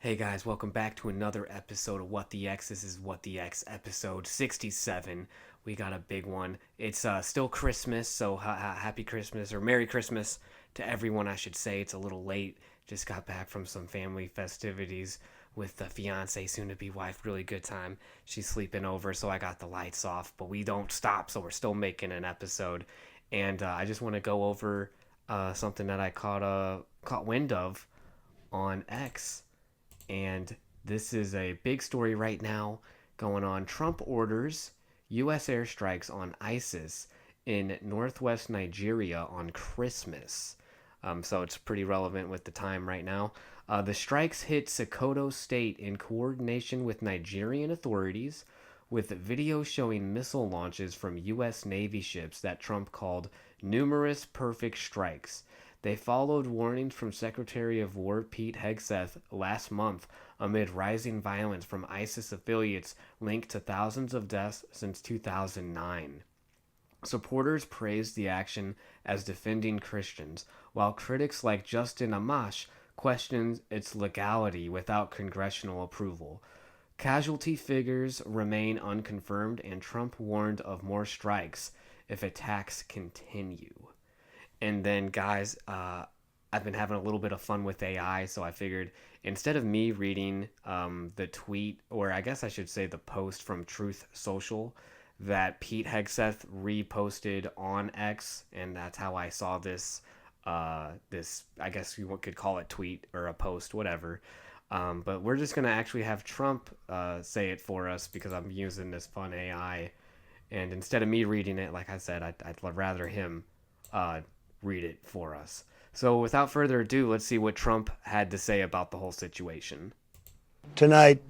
Hey guys, welcome back to another episode of What the X. This is What the X episode 67. We got a big one. It's still Christmas, so happy Christmas or Merry Christmas to everyone, I should say. It's a little late. Just got back from some family festivities with the fiance, soon to be wife. Really good time. She's sleeping over, so I got the lights off, but we don't stop, so we're still making an episode. And I just want to go over something that I caught wind of on X, and this is a big story right now going on. Trump orders U.S. airstrikes on ISIS in northwest Nigeria on Christmas. So it's pretty relevant with the time right now. The strikes hit Sokoto State in coordination with Nigerian authorities, with video showing missile launches from U.S. Navy ships that Trump called numerous perfect strikes. They followed warnings from Secretary of War Pete Hegseth last month amid rising violence from ISIS affiliates linked to thousands of deaths since 2009. Supporters praised the action as defending Christians, while critics like Justin Amash questioned its legality without congressional approval. Casualty figures remain unconfirmed, and Trump warned of more strikes if attacks continue. And then, guys, I've been having a little bit of fun with AI, so I figured instead of me reading the tweet, or I guess I should say the post from Truth Social that Pete Hegseth reposted on X, and that's how I saw this, I guess you could call it tweet or a post, whatever. But we're just going to actually have Trump say it for us because I'm using this fun AI. And instead of me reading it, like I said, I'd rather him read it for us. So without further ado, let's see what Trump had to say about the whole situation. Tonight,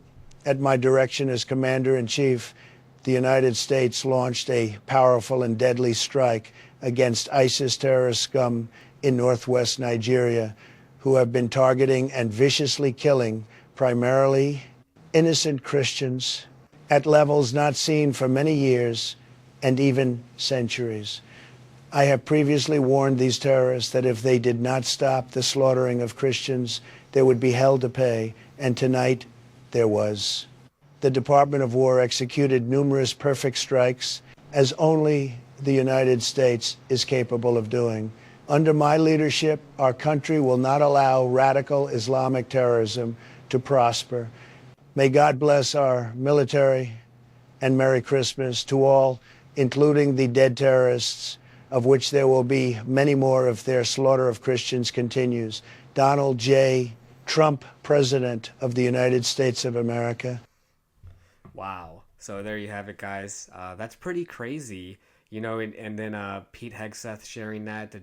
at my direction as Commander-in-Chief, the United States launched a powerful and deadly strike against ISIS terrorist scum in northwest Nigeria, who have been targeting and viciously killing primarily innocent Christians at levels not seen for many years and even centuries. I have previously warned these terrorists that if they did not stop the slaughtering of Christians, there would be hell to pay, and tonight there was. The Department of War executed numerous perfect strikes, as only the United States is capable of doing. Under my leadership, our country will not allow radical Islamic terrorism to prosper. May God bless our military, and Merry Christmas to all, including the dead terrorists, of which there will be many more if their slaughter of Christians continues. Donald J. Trump, President of the United States of America. Wow. So there you have it, guys. That's pretty crazy. You know, and then Pete Hegseth sharing that,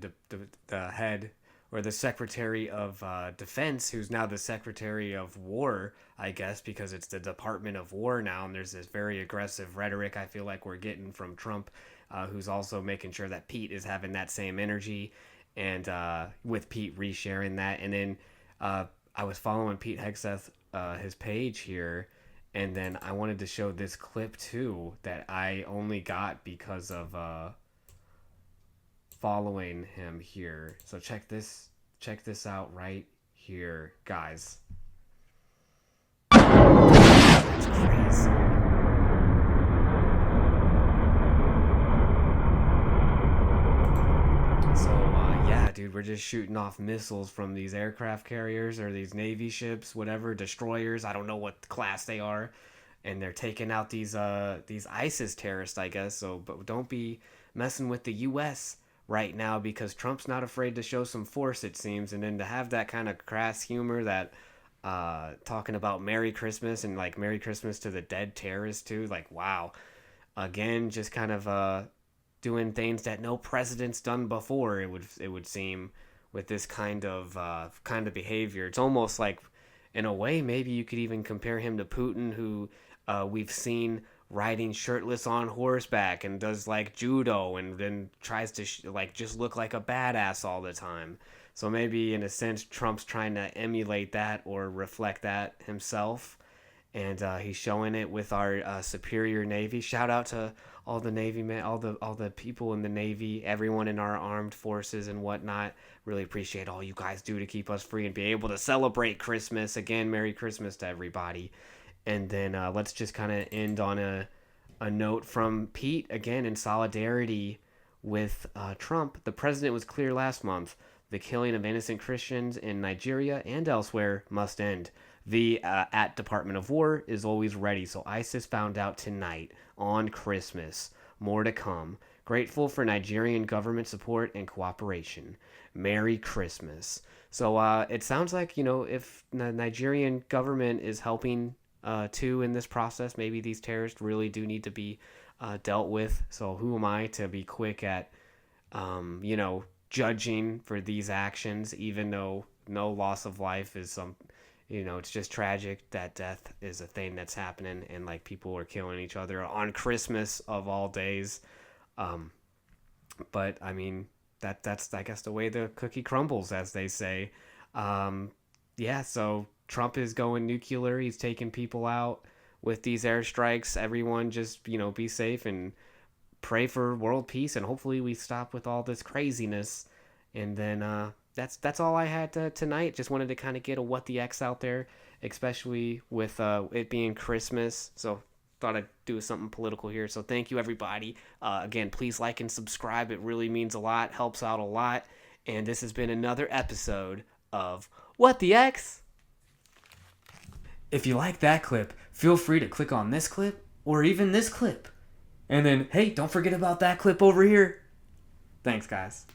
the head or the Secretary of Defense, who's now the Secretary of War, I guess, because it's the Department of War now, and there's this very aggressive rhetoric I feel like we're getting from Trump, who's also making sure that Pete is having that same energy, and with Pete resharing that. And then I was following Pete Hegseth, his page here, and then I wanted to show this clip too that I only got because of following him here. So check this out right here, guys. That's crazy. So yeah, dude, we're just shooting off missiles from these aircraft carriers or these Navy ships, whatever, destroyers. I don't know what class they are, and they're taking out these ISIS terrorists, I guess. So, but don't be messing with the U.S. right now, because Trump's not afraid to show some force, it seems, and then to have that kind of crass humor that talking about Merry Christmas and like Merry Christmas to the dead terrorists too. Like, wow, again, just kind of doing things that no president's done before. It would seem, with this kind of behavior. It's almost like, in a way, maybe you could even compare him to Putin, who we've seen riding shirtless on horseback and does like judo and then tries to like just look like a badass all the time. So maybe in a sense Trump's trying to emulate that or reflect that himself. and he's showing it with our superior Navy. Shout out to all the Navy men, all the people in the Navy, everyone in our armed forces and whatnot. Really appreciate all you guys do to keep us free and be able to celebrate Christmas. Again, Merry Christmas to everybody. And then let's just kind of end on a note from Pete, again, in solidarity with Trump. The president was clear last month. The killing of innocent Christians in Nigeria and elsewhere must end. The at Department of War is always ready. So ISIS found out tonight on Christmas. More to come. Grateful for Nigerian government support and cooperation. Merry Christmas. So it sounds like, if the Nigerian government is helping too in this process, maybe these terrorists really do need to be dealt with. So who am I to be quick at, judging for these actions, even though no loss of life is it's just tragic that death is a thing that's happening, and like people are killing each other on Christmas of all days. But I mean, that's I guess the way the cookie crumbles, as they say. So Trump is going nuclear. He's taking people out with these airstrikes. Everyone just, be safe and pray for world peace, and hopefully we stop with all this craziness. And then that's all I had tonight. Just wanted to kind of get a what the X out there, especially with it being Christmas. So thought I'd do something political here. So thank you, everybody. Again, please like and subscribe. It really means a lot, helps out a lot. And this has been another episode of What the X? If you like that clip, feel free to click on this clip or even this clip. And then, hey, don't forget about that clip over here. Thanks, guys.